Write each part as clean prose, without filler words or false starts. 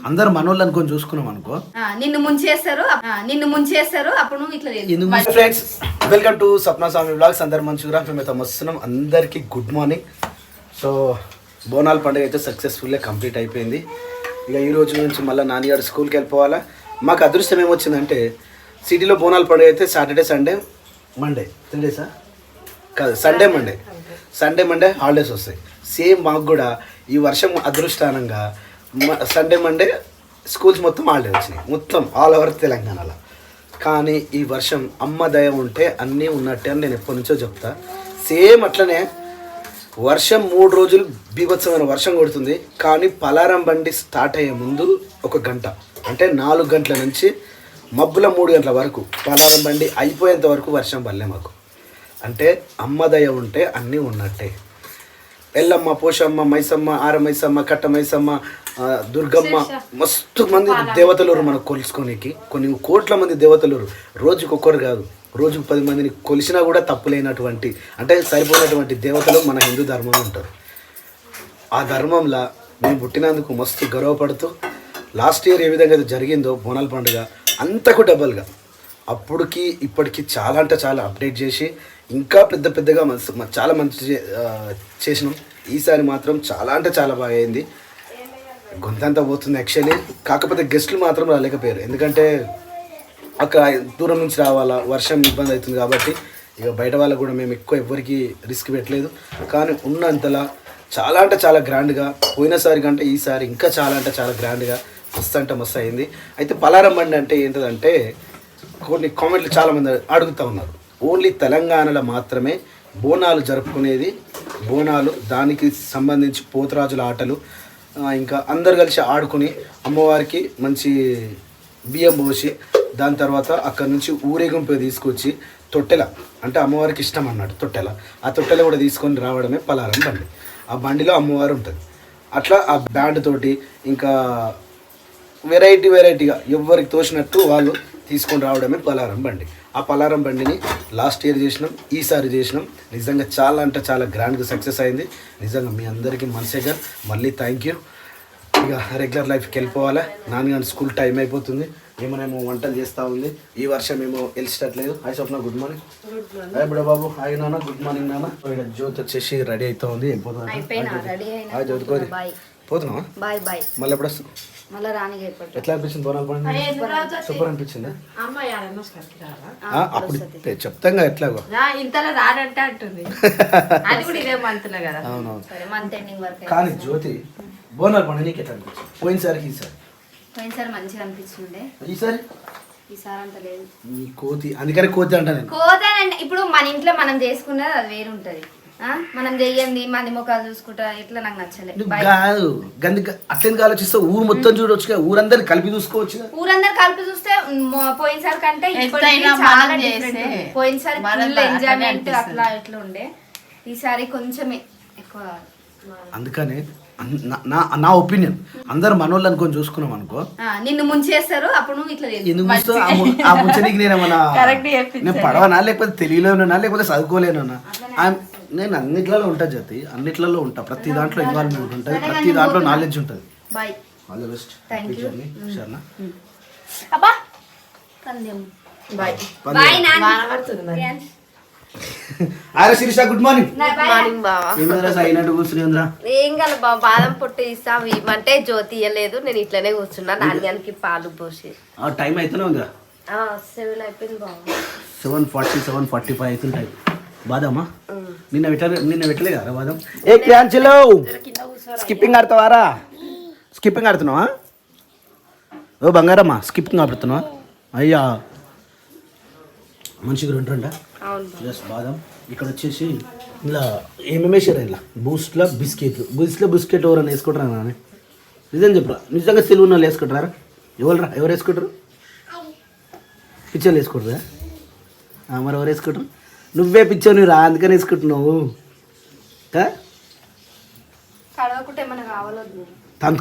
అందరు మనోళ్ళు అనుకొని చూసుకున్నాం అనుకో, నిన్ను ముంచేస్తారు అప్పుడు నువ్వు ఇట్లా friends welcome to Sapna Swami vlogs. అందరు మంచిగా మేమైతే వస్తున్నాం. అందరికీ గుడ్ మార్నింగ్. సో బోనాల పండుగ అయితే సక్సెస్ఫుల్గా కంప్లీట్ అయిపోయింది. ఇక ఈ రోజు నుంచి మళ్ళీ నాన్నగారు స్కూల్కి వెళ్ళిపోవాలా. మాకు అదృష్టం ఏమొచ్చిందంటే సిటీలో బోనాల పండుగ అయితే సాటర్డే సండే మండే 3 డేసా కాదు, సండే మండే హాలిడేస్ వస్తాయి. సేమ్ మాకు కూడా ఈ వర్షం అదృష్టానంగా సండే మండే స్కూల్స్ మొత్తం హాలిడే వచ్చినాయి, మొత్తం ఆల్ ఓవర్ తెలంగాణలో. కానీ ఈ వర్షం అమ్మ దయ ఉంటే అన్నీ ఉన్నట్టే అని నేను ఎప్పటి నుంచో చెప్తా. సేమ్ అట్లనే వర్షం 3 రోజులు బీభత్సమైన వర్షం కొడుతుంది. కానీ పలారం బండి స్టార్ట్ అయ్యే ముందు 1 గంట అంటే 4 గంటల నుంచి మబ్బుల 3 గంటల వరకు పలారం బండి అయిపోయేంత వరకు వర్షం పడలే మాకు. అంటే అమ్మ దయ ఉంటే అన్నీ ఉన్నట్టే. ఎల్లమ్మ, పోషమ్మ, మైసమ్మ, ఆరమైసమ్మ, కట్టమైసమ్మ, దుర్గమ్మ, మస్తు మంది దేవతలు మనకు కొలుసుకోనికి. కొన్ని కోట్ల మంది దేవతలు, రోజుకు ఒక్కరు కాదు, రోజుకు 10 మందిని కొలిసినా కూడా తప్పులేనటువంటి అంటే సరిపోయినటువంటి దేవతలు మన హిందూ ధర్మంలో ఉంటారు. ఆ ధర్మంలో మేము పుట్టినందుకు మస్తు గర్వపడుతూ లాస్ట్ ఇయర్ ఏ విధంగా జరిగిందో బోనాల పండుగ అంతకు డబల్గా అప్పటికి ఇప్పటికి చాలా అంటే చాలా అప్డేట్ చేసి ఇంకా పెద్దగా చాలా మంచి చేసినాం. ఈసారి మాత్రం చాలా అంటే చాలా బాగా అయింది. గొంతంతా పోతుంది యాక్చువల్లీ. కాకపోతే గెస్టులు మాత్రం రాలేకపోయారు, ఎందుకంటే అక్కడ దూరం నుంచి రావాలా, వర్షం ఇబ్బంది అవుతుంది కాబట్టి ఇక బయట వాళ్ళకు కూడా మేము ఎక్కువ ఎవరికి రిస్క్ పెట్టలేదు. కానీ ఉన్నంతలా చాలా అంటే చాలా గ్రాండ్గా, పోయినసారి కంటే ఈసారి ఇంకా చాలా అంటే చాలా గ్రాండ్గా మస్తు అయింది. అయితే పలారం బండి అంటే ఏంటంటే కొన్ని కామెంట్లు చాలామంది అడుగుతూ ఉన్నారు. ఓన్లీ తెలంగాణలో మాత్రమే బోనాలు జరుపుకునేది. బోనాలు దానికి సంబంధించి పోతరాజుల ఆటలు, ఇంకా అందరు కలిసి ఆడుకుని అమ్మవారికి మంచి బియ్యం పోసి దాని తర్వాత అక్కడి నుంచి ఊరేగింపు తీసుకొచ్చి తొట్టెల అంటే అమ్మవారికి ఇష్టం అన్నట్టు తొట్టెల, ఆ తొట్టెల కూడా తీసుకొని రావడమే పలారం బండి. ఆ బండిలో అమ్మవారు ఉంటుంది. అట్లా ఆ బ్యాండ్ తోటి ఇంకా వెరైటీగా ఎవరికి తోచినట్టు వాళ్ళు తీసుకొని రావడమే పలారం బండి. ఆ పలారం బండిని లాస్ట్ ఇయర్ చేసినాం, ఈసారి చేసినాం. నిజంగా చాలా అంటే చాలా గ్రాండ్గా సక్సెస్ అయింది. నిజంగా మీ అందరికీ మనసేగా మళ్ళీ థ్యాంక్ యూ. ఇక రెగ్యులర్ లైఫ్కి వెళ్ళిపోవాలా. నాన్నగారి స్కూల్ టైం అయిపోతుంది. ఏమో వంటలు చేస్తూ ఉంది. ఈ వర్షం ఏమో వెళ్ళిస్తట్లేదు. హాయ్ స్వప్న, గుడ్ మార్నింగ్. హాయ్ బుడ బాబు, హాయ్ నాన్న, గుడ్ మార్నింగ్ నాన్న. ఇక్కడ జ్యోతి వచ్చేసి రెడీ అవుతా ఉంది. వెళ్ళిపోతున్నా. హాయ్ జ్యోతి, పోతున్నావా? మళ్ళీ ఎప్పుడు వస్తున్నావు? ఎట్లా అనిపించింది బోనాల పండుగ? సూపర్ అనిపించిందా? అప్పుడు చెప్తాంగా ఎట్లాగో ఇంతలో రాడంటే అంటుంది. కానీ జ్యోతి బోనాల పండుగ నీకు ఎట్లా అనిపించింది? పోయినసారి మంచిగా అనిపించింది. ఈసారి అంత లేదు. ఈ కోతి అందుకని కోతి అంటాను. కోతి ఇప్పుడు మన ఇంట్లో మనం చేసుకున్నది అది వేరు ఉంటది. మనం చెయ్యండి మంది ముఖాలు చూసుకుంటా ఇట్లా నాకు నచ్చలేదు. కాదు అట్లెందుకు ఆలోచిస్తే ఊరు మొత్తం చూడొచ్చు, ఊరందరు కలిపి చూసుకోవచ్చు. ఊరందరు కలిపి చూస్తే పోయినసారి కంటే పోయినసారి ఎంజాయ్మెంట్ అట్లా ఇట్లా ఉండే, ఈసారి కొంచెమే ఎక్కువ. అందుకనే నా ఒపీనియన్ అందరు మనోళ్ళు అనుకొని చూసుకున్నాం అనుకో, నిన్ను ముంచేస్తారు అప్పుడు నువ్వు ఇట్లా ఎందుకు ఆ ముంచనీకి నేను పడవనా, లేకపోతే తెలియలేనా, లేకపోతే చదువుకోలేనా? నేను అన్నిట్లలో ఉంటా జ్యోతి, అన్నిట్లలో ఉంటా. ప్రతి దాంట్లో ఇన్వాల్వ్మెంట్ ఉంటుంది, ప్రతి దాంట్లో నాలెడ్జ్ ఉంటుంది. All the best. సరేనా? అరే శిరీష, గుడ్ మార్నింగ్. అయినట్టు కూర్చుని ఏం కాదు బాబు, బాదం పొట్టు ఇస్తాం ఇవ్వమంటే జ్యోతి ఇవ్వలేదు. నేను ఇట్లనే కూర్చున్నా. నాన్నగారికి పాలు పోసి టైం అయితేనే ఉందా? 7 అయిపోయింది బాబు. 7:40 7:45 అవుతుంటాయి. బాదమ్మా నిన్న పెట్టలే కదా బాదం. ఏ క్రాంచిలో స్కిప్పింగ్ ఆడుతావారా? స్కిప్పింగ్ ఆడుతున్నావా? ఓ బంగారమ్మా, స్కిప్పింగ్ ఆడుతున్నావా? అయ్యా మనిషికి 2 జస్ట్ బాదం. ఇక్కడ వచ్చేసి ఇలా ఏమేమి వేసారు, ఇలా బూస్ట్లో బిస్కెట్ ఎవరైనా వేసుకుంటారా? నాన్న నిజం చెప్పరా, నిజంగా తెలుగు వాళ్ళు వేసుకుంటారా? ఎవరు వేసుకుంటారు? పిచ్చర్లు వేసుకుంటారా? మరి ఎవరు వేసుకుంటారు? నువ్వే పిచ్చో, నువ్వు రా, అందుకని వేసుకుంటున్నావు.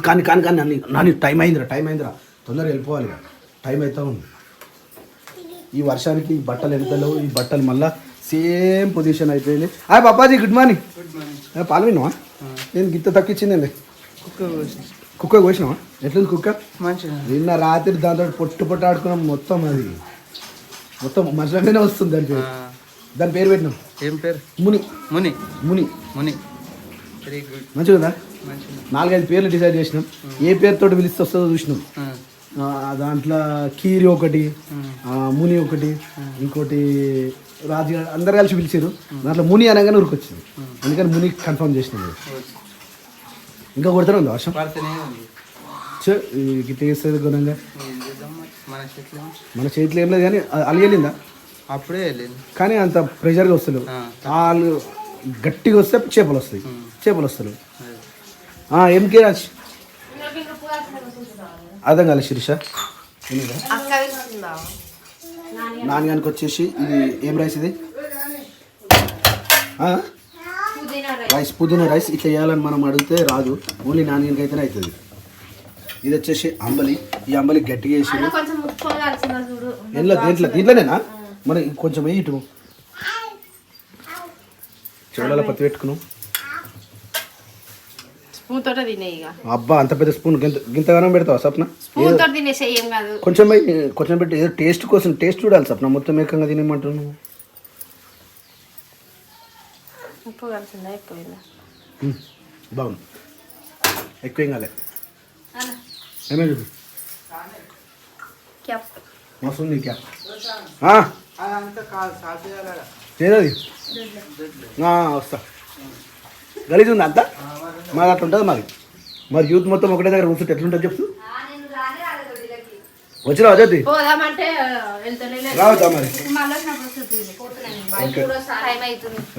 కానీ నాని టైం అయిందిరా తొందరగా వెళ్ళిపోవాలి. టైం అవుతా ఉంది. ఈ వర్షానికి ఈ బట్టలు ఎంతలో, ఈ బట్టలు మళ్ళీ సేమ్ పొజిషన్ అయిపోయింది. Babaji, good morning. పాలు విన్నావా? నేను గిత్త తక్కిచ్చిందండి. కుక్క కోసినావా? ఎట్లుంది కుక్క? మంచిగా నిన్న రాత్రి దాంతో పొట్టు ఆడుకున్నాం. మొత్తం అది మొత్తం మనుషులనే వస్తుంది దాని పేరు. దాని పేరు పెట్టినాం. ఏం పేరు? ముని. ముని. ముని ముని. Very good. మంచిగా ఉందా? మంచిగా. 4-5 పేర్లు డిసైడ్ చేసినాం. ఏ పేరుతో పిలిస్తే వస్తుందో చూసినాం. దాంట్లో కీరి ఒకటి, ముని ఒకటి, ఇంకోటి రాజు, అందరు కలిసి పిలిచారు. దాంట్లో ముని అనగానే ఉరికొచ్చింది. అందుకని ముని కన్ఫర్మ్ చేసినాం. ఇంకా కొడతానే ఉంది వర్షం. పడుతూనే ఉంది. గిట్ల చేస్తుంది గుణంగా. ఏం చేద్దాం మరి? మన చేతిలో ఏం లేదు కానీ అలి వెళ్ళిందా? అప్పుడే వెళ్ళింది కానీ అంత ప్రెషర్గా వస్తలేవు. వాళ్ళు గట్టిగా వస్తే చేపలు వస్తాయి. చేపలు వస్తలేవు. ఎంకే రాజ్ అర్థం కాలేదు శిరీష. నాన్నగానికి వచ్చేసి ఇది ఏం రైస్? ఇది రైస్, పుదీనా రైస్. ఇట్లా చేయాలని మనం అడిగితే రాదు. ఓన్లీ నాన్నగానికి అయితేనే అవుతుంది. ఇది వచ్చేసి అంబలి. ఈ అంబలి గట్టిగా వేసి దీంట్లోనేనా మనం కొంచెం వేయి. ఇటు చెవులలో పత్తి పెట్టుకున్నాం. స్పూన్ తోట తినే ఇక. అబ్బా అంత పెద్ద స్పూన్ గింతగానం పెడతావా సప్న? స్పూన్ తోట తినేసే ఏం కాదు. కొంచెం పెట్టి ఏదో టేస్ట్ కోసం టేస్ట్ చూడాలి సప్న. మొత్తం ఏకంగా తినేమంటున్నావు. ఉప్పు కలిసిందా? ఎక్కువైందా? బాగుంది. ఎక్కువ ఏం కాలే. ఏమే చూడు మస్తుంది క్యాప్. ఏదది వస్తా. గలీజ్ ఉంది అంతా. మాది అట్లా ఉంటుంది మాది. మరి యూత్ మొత్తం ఒకటే దగ్గర కూర్చుంటే ఎట్లుంటుంది చెప్తూ? వచ్చినా అదే రావద్దా మరి?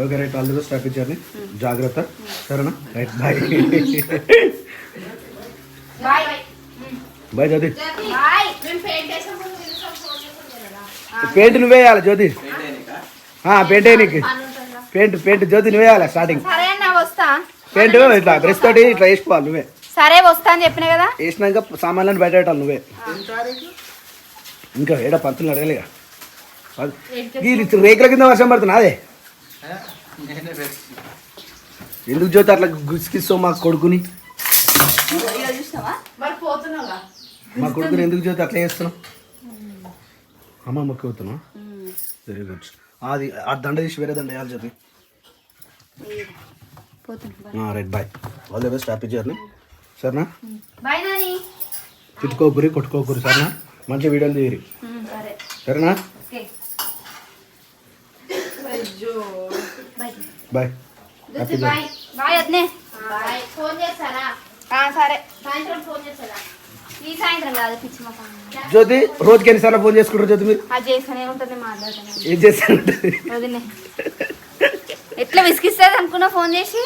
Okay right. All the best. Happy journey. జాగ్రత్త. సరేనా? రైట్. బాయ్. బాయ్ జ్యోతి. పెయింట్ నువ్వే వేయాలి జ్యోతి. పెయింట్ నీకు పెయింట్ జ్యోతి నువ్వే వేయాలి స్టార్టింగ్. పెయింట్ ఇట్లా బ్రష్ తోటి ఇట్లా వేసుకోవాలి నువ్వే. సరే వస్తా అని చెప్పిన కదా. వేసినాక సామాన్లను బయట పెట్టాలి నువ్వే. ఇంకా ఏడా పంతులు అడగలేగా. రేకుల కింద వర్షం పడుతున్నా అదే ఎందుకు జ్యోతి అట్లా గుసికిస్తావు మా కొడుకుని? మా కొడుకుని ఎందుకు జ్యోతి అట్లా చేస్తున్నావు? అమ్మ మొక్క అవుతున్నావు. Very good. అది ఆ దండ తీసి వేరే దండ వేయాలి Jyoti. Right. Bye. All the best. Happy journey. సరేనా? తిట్టుకోకూరి కొట్టుకోకూరి. సరేనా? మంచి వీడియోలు తీయరి. సరేనా? బాయ్. Happy journey. జ్యోతి రోజుకి ఎన్నిసార్లు ఫోన్ చేసుకుంటారు జ్యోతి మీరు? ఏం చేస్తారు? ఎట్లా విసిగిస్తుంది అనుకున్నా ఫోన్ చేసి.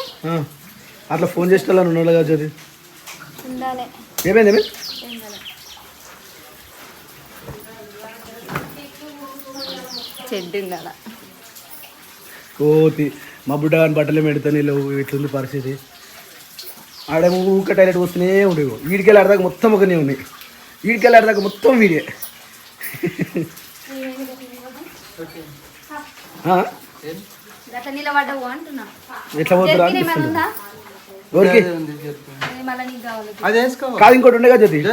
అట్లా ఫోన్ చేసిన ఉన్నాడు కదా జ్యోతి. ఏమైంది? కోతి మా బుడ్డ కానీ బట్టలు పెడతాను ఇట్లుంది పరిస్థితి. ఆడేమో ఊక టాయిలెట్ వస్తూనే ఉండేవి. వీడికెళ్ళి ఆడదాకా మొత్తం ఒకనే ఉన్నాయి. వీడికెళ్ళి ఆడదాకా మొత్తం వీడియే. ఎట్లా పోతురా? ఎవరికి కాదు ఇంకోటి ఉండే కదా జ్యోతి.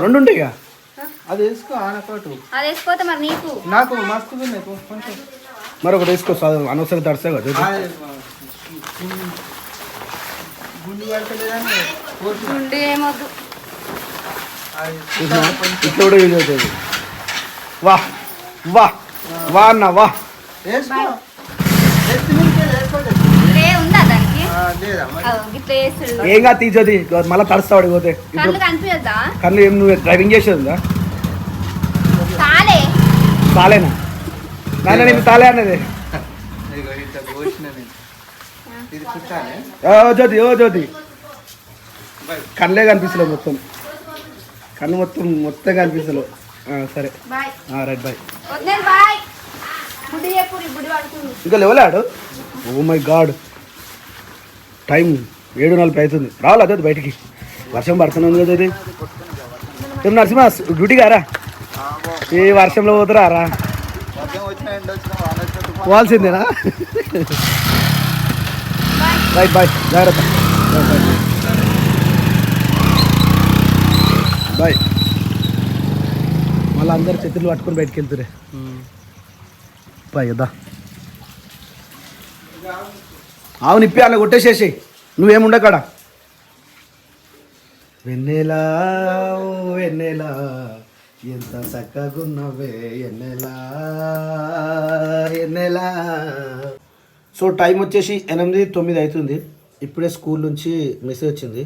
రెండు ఉంటాయి కదా. అది వేసుకో. నాకు మరి ఒకటి వేసుకో. అనవసరం తడుస్తావు కదా జ్యోతి. ఇట్లా కూడా యూజ్ అవుతుంది. వా వా వా అన్న వా. ఏం కాదు తీసేది. మళ్ళీ తడుస్తాడు పోతే. కళ్ళు ఏం నువ్వు డ్రైవింగ్ చేసేది ఉందా? తాలేనా నాయన? నీకు తాలే అన్నది జ్యోతి. జ్యోతి కళ్ళే కనిపిస్తలేవు మొత్తం. కళ్ళు మొత్తం కనిపిస్తలేవు. సరే రైట్. బాయ్. ఇంకా లేవలాడు. Oh my God. టైం 7:40 అవుతుంది. రావాలా జ్యోతి బయటికి? వర్షం పడుతున్నాను కదా జ్యోతి. ఏం నరసింహ డ్యూటీగా రా. ఏ వర్షంలో పోతురా రా? పోవాల్సిందేనా? రైట్. బాయ్. జాగ్రత్త. బాయ్. బాయ్. మళ్ళీ అందరు చేతులు పట్టుకొని బయటకు వెళ్తురే బాయ్. దా అవును ఇప్పి అలా కొట్టేసేసి నువ్వేముండకాడ. వెన్నెలా ఓ వెన్నెలా ఎంత చక్కగున్నవే ఎన్నెలా ఎన్నెలా. సో టైం వచ్చేసి 8:09 అవుతుంది. ఇప్పుడే స్కూల్ నుంచి మెసేజ్ వచ్చింది.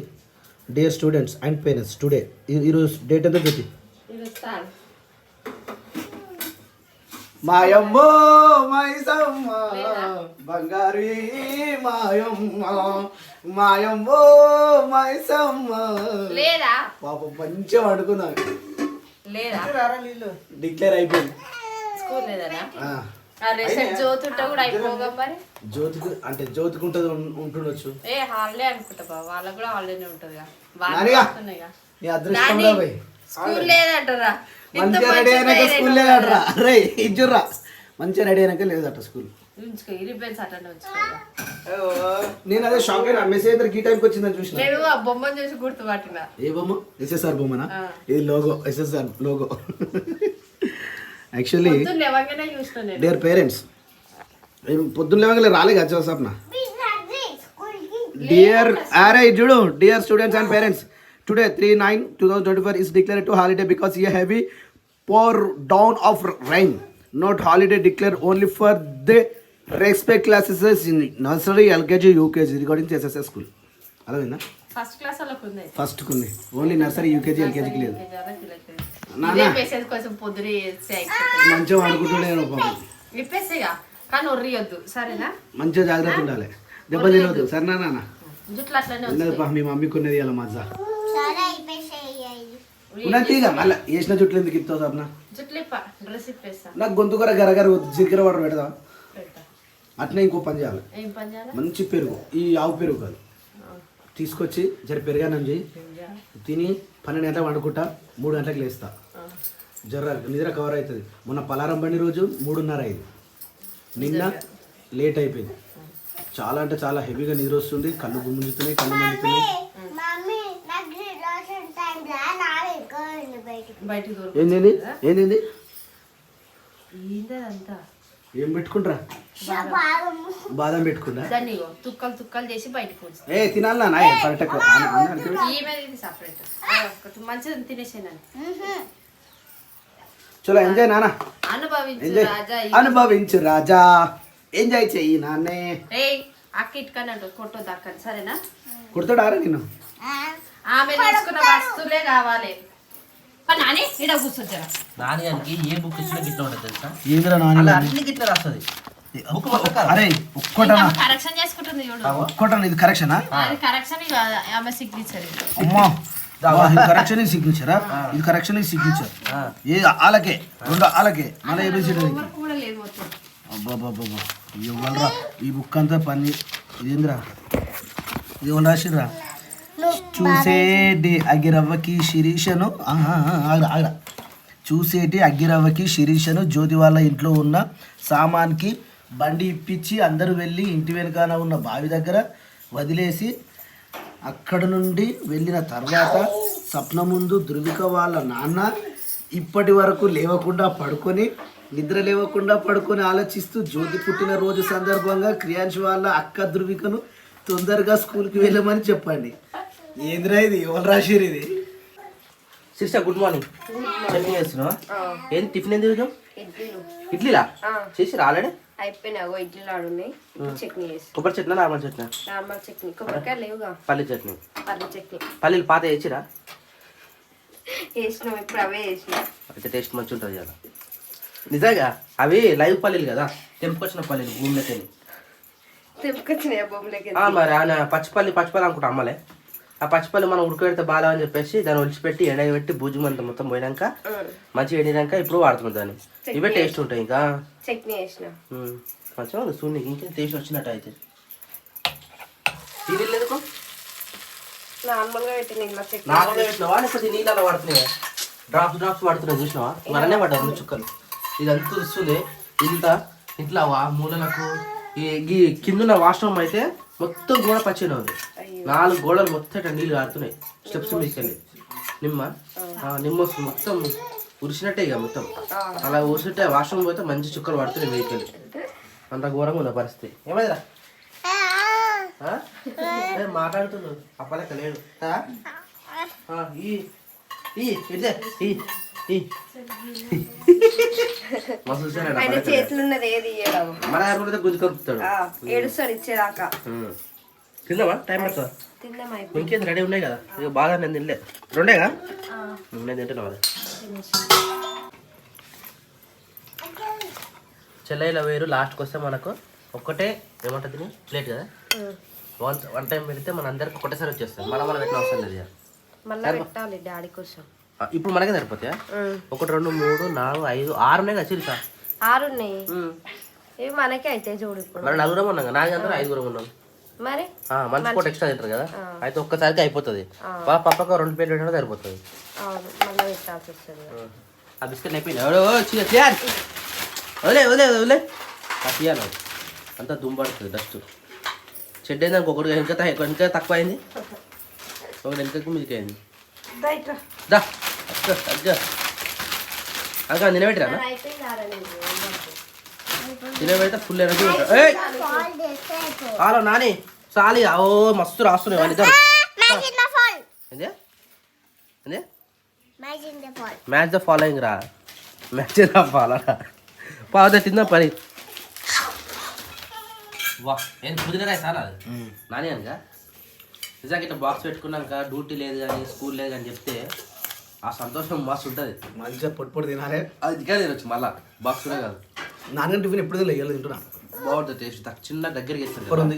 Dear students and parents today ఈరోజు డేట్ ఎంత చెప్పి మాయమ్మో మైసమ్మ బంగారీ మాయమ్మ మాయమ్మో మైసమ్మ లేదా పాప మంచిగా పడుకున్నాను. లేదా డిక్లేర్ అయిపోయింది. స్కూల్ లేదనా జ్యోతి ఉంటే కూడా అయిపోగా మరి. జ్యోతికి అంటే జ్యోతికి ఉంటుంది ఉంటుండొచ్చు. ఏ హాలిడే అనుకుంటా బాబు, వాళ్ళకి కూడా హాలిడేనే ఉంటది. నీ అదృష్టంలో పోయి స్కూల్ లేదంటారా? మంచిగా రెడీ అయినాక స్కూల్ లేదట్రా. రే ఇజ్జుర్రా మంచిగా రెడీ అయినాక లేదట స్కూల్. నేను అదే షాక్ అయినా. మెసేజ్ ఈ టైంకి వచ్చిందని చూసిన. నేను ఆ బొమ్మను చూసి గుర్తుపట్టిన. ఏ బొమ్మ? ఎస్ఎస్ఆర్ బొమ్మనా? ఇది logo, SSR logo. Actually dear parents పొద్దున్న లేవగానే రాలే కదా సప్న. డియర్ అరే చూడు dear students and parents today 3/9/2024 is declared to holiday because a heavy pour down of rain. Not holiday declared only for the respect classes in nursery, LKG, UKG regarding SSS school. అర్థమైందా? First class వాళ్ళకు ఉంది. First కుంది only nursery UKG ఎల్కేజీకి లేదు. మంచిగా అనుకుంటున్నాను విప్పేసేగా కానీ ఒర్రియొద్దు సరేనా? మంచిగా జాగ్రత్త ఉండాలి. దెబ్బ తినవద్దు సరేనా నాన్న? జుట్లు అట్లనే మీ మమ్మీకి ఉన్నది అలా మజా ఉన్నది. ఇక మళ్ళీ వేసిన జుట్లు ఎందుకు ఇస్తావు సప్న? జుట్లు డ్రెస్ ఇప్పేస్తా. నాకు గొంతు కూర గరగర జీలకర్ర వాటర్ పెడదా? అట్నే ఇంకో పని చేయాలి. ఏం పని చేయాలి? మంచి పెరుగు, ఈ ఆవు పెరుగు కాదు, తీసుకొచ్చి జర పెరుగానం చేయి. తిని 12 గంటలకు వండుకుంటా, 3 గంటలకు లేస్తా. జర నిద్ర కవర్ అవుతుంది. మొన్న పలారం బండి రోజు 3:30 అయింది. నిన్న లేట్ అయిపోయింది. చాలా అంటే చాలా హెవీగా నిద్ర వస్తుంది. కళ్ళు గుమ్ముంజుతున్నాయి, కళ్ళు మండుతున్నాయి. ఏంది ఏంది ఏం పెట్టుకుంటారా? బాదం పెట్టుకుంటా. తుక్కలు తుక్కలు చేసి బయటకు ఏ తినాలా నా మంచిది తినేసేనండి. చలో ఎంజాయ్ నాన్న, అనుభవించు రాజా, ఎంజాయ్ చెయ్యి నాన్నే. అక్క ఇటుకనంటు కొట్టొద్దు అక్కని సరేనా? కుడతాడారా నిన్ను? ఆమె తీసుకున్న వస్తువులే కావాలి. నాని ఇడ కూర్చొచ్చారా? నాన్నగారికి ఏ బుక్ ఇచ్చినా గిట్ల ఉంటుంది తెలుసా? ఏంద్రా నాని అన్ని గిట్ల రాస్తుంది. అరే ఒక్కటనా కరెక్షన్ చేసుకుంటుంది చూడు. ఒక్కటనా ఇది కరెక్షనా? అది కరెక్షన్ ఆమె సిగ్నేచర్. అమ్మా కరెక్షన్ ఇది సిగ్నేచరా? ఇది కరెక్షన్ ఇది సిగ్నేచర్. ఏ ఆలకే రెండు ఆలకే మళ్ళీ ఏబిసిడి కూడా లేదు మొత్తం. అబ్బాబ్బాబ్బా ఇవ్వరా ఈ బుక్ అంతా పని. ఇదేంద్రా ఇది రాసిర్రా? చూసేటి అగిరవ్వకి శిరీషను ఆగరా. చూసేటి అగ్గిరవ్వకి శిరీషను జ్యోతి వాళ్ళ ఇంట్లో ఉన్న సామాన్కి బండి ఇప్పించి అందరూ వెళ్ళి ఇంటి వెనకాల ఉన్న బావి దగ్గర వదిలేసి అక్కడ నుండి వెళ్ళిన తర్వాత స్వప్న ముందు ధృవిక వాళ్ళ నాన్న ఇప్పటి వరకు లేవకుండా పడుకొని నిద్ర లేవకుండా పడుకొని ఆలోచిస్తూ జ్యోతి పుట్టినరోజు సందర్భంగా క్రియాంశ్ వాళ్ళ అక్క ధృవికను తొందరగా స్కూల్కి వెళ్ళమని చెప్పండి. ఏంద్రా ఇది ఎవరు రాసిరు? ఇది సిస్టర్ గుడ్ మార్నింగ్. చట్నీ చేస్తున్నావా? ఏంటి టిఫిన్ ఏం తిరుగుతాం? ఇడ్లీలా చేసి రాలేడే? అయిపోయినాగో ఇడ్లీలు ఆడున్నాయి. చట్నీ చేసి. కొబ్బరి చట్నీ నార్మల్ చట్నీ? నార్మల్ చట్నీ. కొబ్బరికాయ లేవుగా. పల్లి చట్నీ. పల్లి చట్నీ. పల్లీలు పాత వేసిరా? వేసినాం ఇప్పుడు అవే వేసినా. అయితే టేస్ట్ మంచి ఉంటుంది కదా. నిజంగా అవి లైవ్ పల్లీలు కదా, తెంపుకొచ్చిన పల్లీలు భూమిలోకి. తెంపుకొచ్చినాయా బొమ్మలకి? మరి ఆయన పచ్చిపల్లి అనుకుంటా అమ్మలే. ఆ పచ్చిపల్లి మనం ఉడకబెడితే బాగా అని చెప్పేసి దాన్ని ఒలిచిపెట్టి ఎండగబెట్టి భుజం అంతా మొత్తం పోయినాక మంచిగా ఎండినాక ఇప్పుడు వాడుతున్నాం దాన్ని. ఇవే టేస్ట్ ఉంటాయి. ఇంకా చట్నీ వేసిన మంచిగా ఉంది. సూర్యుని ఇంకా టేస్ట్ వచ్చినట్టు అయితే ఇది లేదు. నార్మల్గా పెట్టిన నార్మల్గా పెట్టినావా లేకపోతే నీళ్ళలో పడుతున్నాయా? డ్రాప్స్ పడుతున్నాయి చూసినావా? మరనే పడ్డా 2 చుక్కలు. ఇది అంత వస్తుంది ఇంట్లో మూలలకు ఈ కింద వాష్రూమ్ అయితే మొత్తం గోడ పచ్చిగా ఉంది. 4 గోడలు మొత్తం నీళ్ళు కారుతున్నాయి స్టెప్స్ మీదకెళ్ళి. నిమ్మ నిమ్మ వస్తుంది మొత్తం ఉరిసినట్టే ఇక మొత్తం అలా ఊరిసినట్టే వాష్రూమ్ పోతే మంచి చుక్కలు పడుతుంది వెహికల్ అంత ఘోరంగా ఉన్న పరిస్థితి ఏమైందిరా మాట్లాడుతున్నావు అప్పలేక లేడు ఆయన చేతులు ఉన్నది ఏది ఇయ్యడం మన గుంజు కలుపుతాడు ఏడుస్తాడు ఇచ్చేదాకా తిందామా టైం పడుతుందా తిందామా ఇంకేది రెడీ ఉన్నాయి కదా ఇక బాగా నేను తినలే రెండేగా నేను తింటున్నావు అది చెల్లైల వేరు లాస్ట్కి వస్తే మనకు ఒక్కటే ఏమంటుంది ప్లేట్ కదా వన్ టైం పెడితే మన అందరికి ఒకటేసారి వచ్చేస్తుంది మనం పెట్టిన అవసరం లేదు ఇక. మళ్ళీ పెట్టాలి డాడీ కోసం ఇప్పుడు మనకే సరిపోతాయా 1 2 3 4 5 6 ఉన్నాయి కదా చిరుసా 6 ఉన్నాయి ఇవి మనకే అయితే చూడు ఇప్పుడు మరి 4 ఉన్నాం కదా 4 అందరూ 5 ఉన్నాం మరి మంచి పూట ఎక్స్ట్రా తింటారు కదా అయితే ఒక్కసారికి అయిపోతుంది పక్కకు 2 ప్లేట్లు పెట్టినా సరిపోతుంది అవును మళ్ళీ పెట్టాల్సి వస్తుంది ఆ బిస్కెట్ అయిపోయింది వదిలే వదిలే వదిలే తీయాలి అంతా దుంపడుతుంది డస్ట్ చెడ్డ అయింది ఇంకొకటి వెనక తక్కువ అయింది ఒకటి వెనకకు మీదకి అయింది దా అక్క నిలబెట్టిరా నిలబెడితే ఫుల్ ఎనర్జీ హలో నాని చాలి ఓ మస్తు రాస్తున్నాయి వాళ్ళు ఇద్దరు ఏంది ఏంది మ్యాచ్ ద ఫాలోయింగ్ రా మ్యాచ్ ద ఫాలో రా పావుదా తిందా పని వా ఏం కుదిరే సార్ అది నాని అనగా నిజంగా ఇట్లా బాక్స్ పెట్టుకున్నాక డ్యూటీ లేదు కానీ స్కూల్ లేదు అని చెప్తే ఆ సంతోషం మస్తు ఉంటుంది మంచిగా పొడి తినాలి అది ఇంకా తినొచ్చు మళ్ళా బాక్స్ కూడా కాదు నాన్న టిఫిన్ ఎప్పుడు తినలేదు తింటున్నా బాగుంటుంది టేస్ట్ చిన్న దగ్గరికి వేస్తారు సూపర్ ఉంది.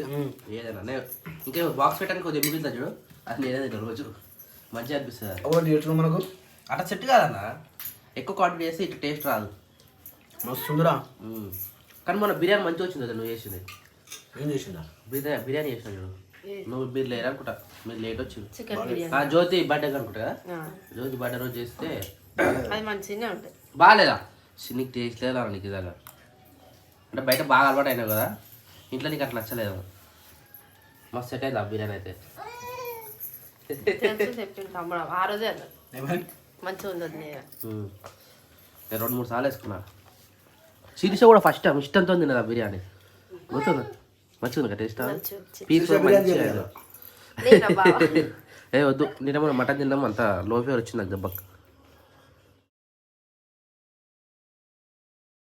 ఏదైనా ఇంకా బాక్స్ పెట్టడానికి కొద్దిగా మిగులుతా చూడు అది నేనే తింటాను రోజు మంచిగా అనిపిస్తుంది ఒకటి చేస్తున్నాం మనకు అట్లా సెట్ కాదన్న ఎక్కువ క్వాంటిటీ చేస్తే ఇట్లా టేస్ట్ రాదు మస్తు ఉందిరా. కానీ మన బిర్యానీ మంచిగా వచ్చింది కదా నువ్వు చేసింది ఏం చేసిందా బిర్యానీ చేసిన చూడు నువ్వు మీరు లేరు అనుకుంటా మీరు లేట్ వచ్చింది జ్యోతి బర్త్డే అనుకుంటా కదా జ్యోతి బర్త్డే రోజు చేస్తే అది మంచిగానే ఉంటుంది బాగాలేదా నీకు టేస్ట్ లేదా నీకు ఇదాగా అంటే బయట బాగా అలవాటు అయినావు కదా ఇంట్లో నీకు అట్లా నచ్చలేదు మస్తు సెట్ అయింది ఆ బిర్యానీ అయితే చెప్పింది తమ్ముడు ఆ రోజే అన్నాడు మంచిగా ఉంది 2-3 సార్లు వేసుకున్నా శిరీష కూడా ఫస్ట్ టైం ఇష్టంతో తిన్నది ఆ బిర్యానీ గుర్తుంది మంచిగా ఉంది కదా టేస్ట్ పీస్ ఏ వద్దు నిన్న మనం మటన్ తిన్నాం అంత లో ఫీవర్ వచ్చింది నాకు దెబ్బకి